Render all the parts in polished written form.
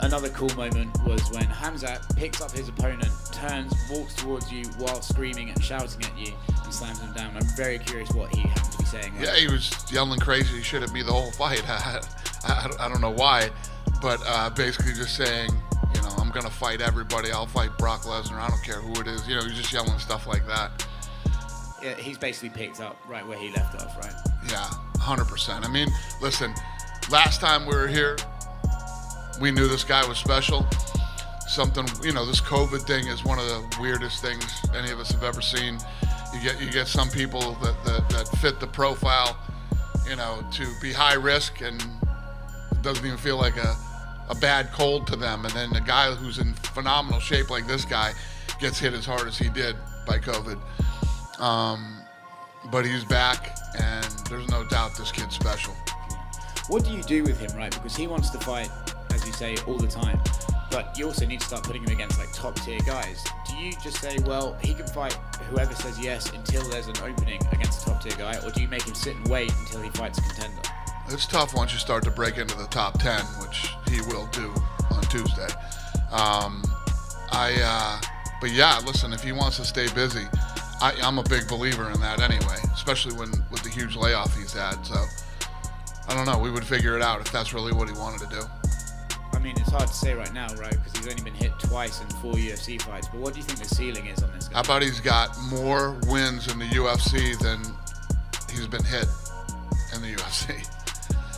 Another cool moment was when Khamzat picks up his opponent, turns, walks towards you while screaming and shouting at you and slams him down. I'm very curious what he happened to be saying. Yeah, he was yelling crazy shit at me the whole fight. I don't know why, but basically just saying, you know, I'm going to fight everybody. I'll fight Brock Lesnar. I don't care who it is. You know, he's just yelling stuff like that. Yeah, he's basically picked up right where he left off, right? Yeah, 100%. I mean, listen, last time we were here, we knew this guy was special. Something, you know, this COVID thing is one of the weirdest things any of us have ever seen. You get some people that fit the profile, you know, to be high risk and it doesn't even feel like a bad cold to them. And then a guy who's in phenomenal shape like this guy gets hit as hard as he did by COVID. But he's back, and there's no doubt this kid's special. What do you do with him, right? Because he wants to fight, as you say, all the time. But you also need to start putting him against like top tier guys. Do you just say, well, he can fight whoever says yes until there's an opening against a top tier guy, or do you make him sit and wait until he fights a contender? It's tough once you start to break into the top 10, which he will do on Tuesday. But yeah, listen, if he wants to stay busy, I'm a big believer in that anyway, especially with the huge layoff he's had. So I don't know, we would figure it out if that's really what he wanted to do. I mean, it's hard to say right now, right? Because he's only been hit twice in 4 UFC fights. But what do you think the ceiling is on this guy? How about he's got more wins in the UFC than he's been hit in the UFC?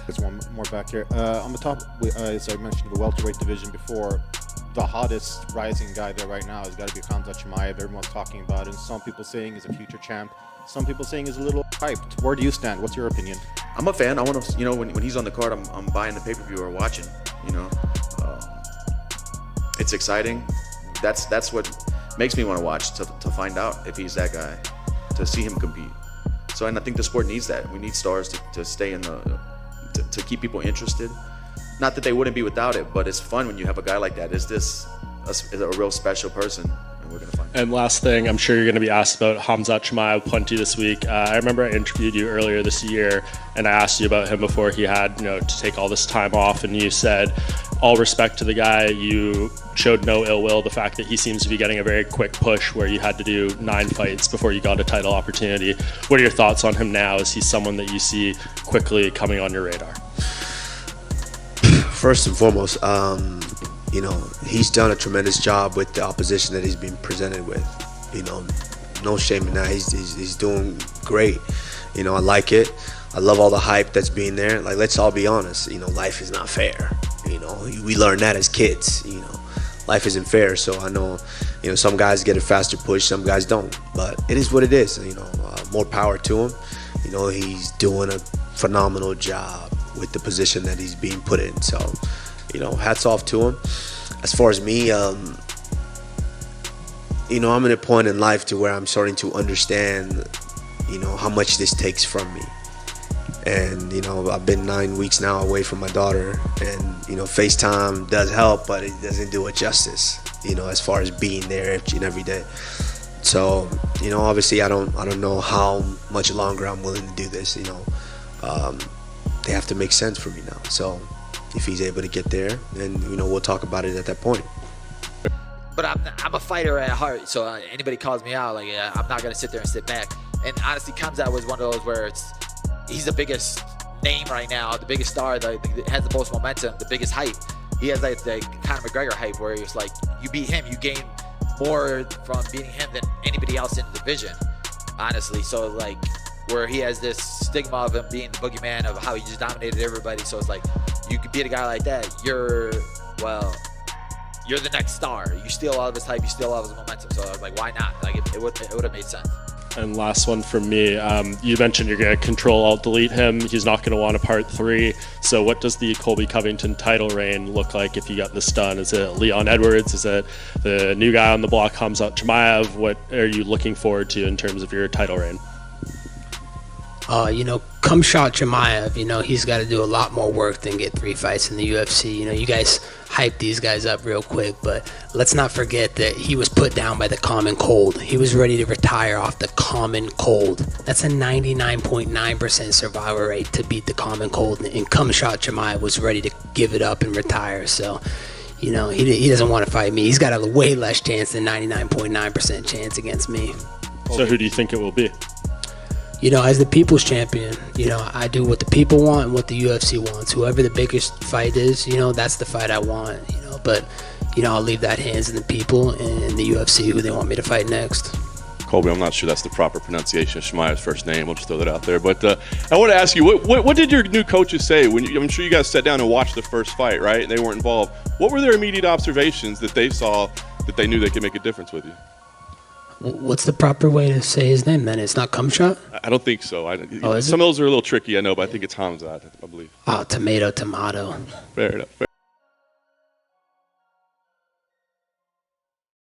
There's one more back here. On the top, as I mentioned, the welterweight division before, the hottest rising guy there right now has got to be Khamzat Chimaev. Everyone's talking about it. Some people saying he's a future champ. Some people saying he's a little hyped. Where do you stand? What's your opinion? I'm a fan. I want to, you know, when he's on the card, I'm buying the pay-per-view or watching. You know, it's exciting. That's what makes me want to watch, to find out if he's that guy, to see him compete. So, and I think the sport needs that. We need stars to stay in to keep people interested. Not that they wouldn't be without it, but it's fun when you have a guy like that. Is this a real special person? And we're gonna find out. And last thing, I'm sure you're going to be asked about Khamzat Chimaev plenty this week. I remember I interviewed you earlier this year, and I asked you about him before he had, you know, to take all this time off, and you said, all respect to the guy, you showed no ill will. The fact that he seems to be getting a very quick push where you had to do 9 fights before you got a title opportunity. What are your thoughts on him now? Is he someone that you see quickly coming on your radar? First and foremost, you know, he's done a tremendous job with the opposition that he's been presented with. You know, no shame in that. He's doing great. You know, I like it. I love all the hype that's being there. Like, let's all be honest. You know, life is not fair. You know, we learn that as kids. You know, life isn't fair. So I know, you know, some guys get a faster push, some guys don't. But it is what it is. You know, more power to him. You know, he's doing a phenomenal job with the position that he's being put in. So, you know, hats off to him. As far as me, you know, I'm at a point in life to where I'm starting to understand, you know, how much this takes from me. And, you know, I've been 9 weeks now away from my daughter, and, you know, FaceTime does help, but it doesn't do it justice, you know, as far as being there each and every day. So, you know, obviously I don't know how much longer I'm willing to do this, you know. They have to make sense for me now. So if he's able to get there, then, you know, we'll talk about it at that point. But I'm a fighter at heart, so anybody calls me out, like, I'm not gonna sit there and sit back. And honestly, Khamzat was one of those where he's the biggest name right now, the biggest star, that has the most momentum, the biggest hype. He has like the Conor McGregor hype, where it's like, you beat him, you gain more from beating him than anybody else in the division, honestly. So like, where he has this stigma of him being the boogeyman, of how he just dominated everybody. So it's like, you could beat a guy like that, you're the next star. You steal all of his hype, you steal all of his momentum. So I was like, why not? Like, it would have made sense. And last one from me, you mentioned you're going to Control-Alt-Delete him. He's not going to want a part 3. So what does the Colby Covington title reign look like if you got this done? Is it Leon Edwards? Is it the new guy on the block, Khamzat Chimaev? What are you looking forward to in terms of your title reign? You know, Khamzat Chimaev, you know, he's got to do a lot more work than get 3 fights in the UFC. You know, you guys hype these guys up real quick, but let's not forget that he was put down by the common cold. He was ready to retire off the common cold. That's a 99.9% survival rate to beat the common cold, and Khamzat Chimaev was ready to give it up and retire. So, you know, he doesn't want to fight me. He's got a way less chance than 99.9% chance against me. So who do you think it will be? You know, as the people's champion, you know, I do what the people want and what the UFC wants. Whoever the biggest fight is, you know, that's the fight I want, you know. But, you know, I'll leave that hands in the people and the UFC who they want me to fight next. Colby, I'm not sure that's the proper pronunciation of Chimaev's first name. We'll just throw that out there. But I want to ask you, what did your new coaches say? I'm sure you guys sat down and watched the first fight, right? And they weren't involved. What were their immediate observations that they saw that they knew they could make a difference with you? What's the proper way to say his name then? It's not Khamzat? I don't think so. Is some of those are a little tricky, I know, but I think it's Khamzat, I believe. Oh, tomato. Fair enough.